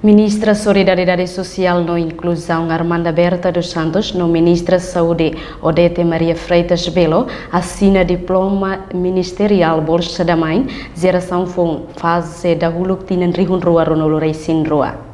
Ministra Solidariedade Social no Inclusão Armanda Berta dos Santos, no Ministra Saúde Odete Maria Freitas Belo, assina diploma ministerial Bolsa da Mãe, geração fase da huluk tinan rihun rua ronolo reisin rua.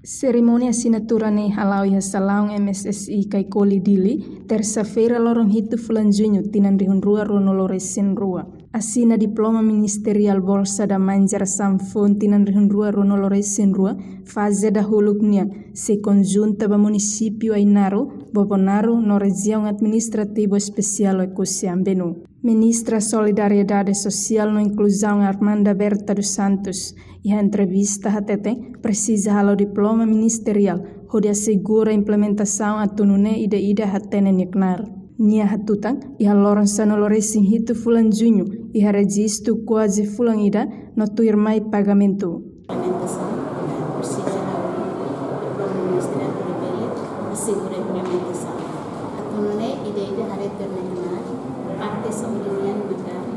Cerimônia assinatura ne halau e salão MSSI Kaikoli Dili, terça-feira lorong hitu fulan junho tinan rihun rua ronolo reisin rua. Assina diploma ministerial Bolsa da Mãe geração tinan rihun rua ronolo reisin rua, fase da huluknya se conjunta ba município Ainaro, Bobonaro, no região administrativo especial Ecosiambenu. Ministra Solidariedade Social no Inclusão Armanda Berta dos Santos, e a entrevista HTT precisa halo diploma ministerial, onde assegura a implementação a tunune ida hatene niknar. Nia hatutang, e a lorança no loresin hitu fulan junho, e a registro quase fulan ida, no tuirmai pagamento. Implementação precisa diploma ministerial assegura a implementação. A tunune ida hatene niknar, parte saúde maka dan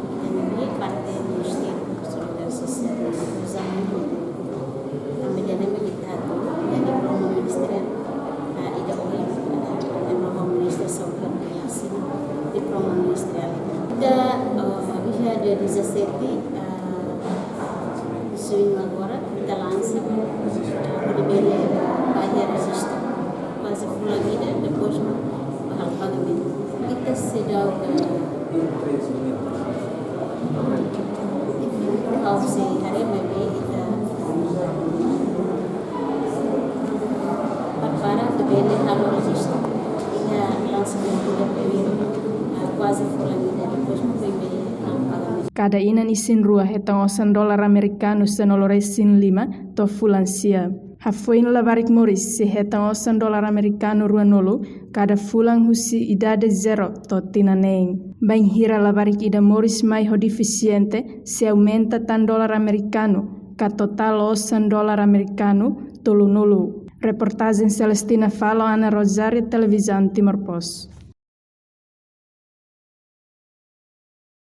parte Ministério da Solidariedade Social e Inclusão a medida militar dan diploma ministerial ida oleh diploma ministerial saúde diploma ministerial da bisa de 17 swing agora kita langsung berbeda bayar registro quase full vida depois bakal pagamento kita sedang ao se hari bebe kita para berbeda kalau registro kita langsung kita primeiro quase full vida depois berbeda pagamento. Cada inan isin rua hetang $1 americano senoloresin 5 to fulansia. Hafoin labarik moris se hetang $1 americano ruanolo, cada fulang husi idade 0 to tinaneng. Bain hira labarik ida moris mai ho deficiente se aumenta $10 americano, ka total $1 americano tolunolo. Reportagem Celestina Falo, Ana Rosário, Televisão Timor Post.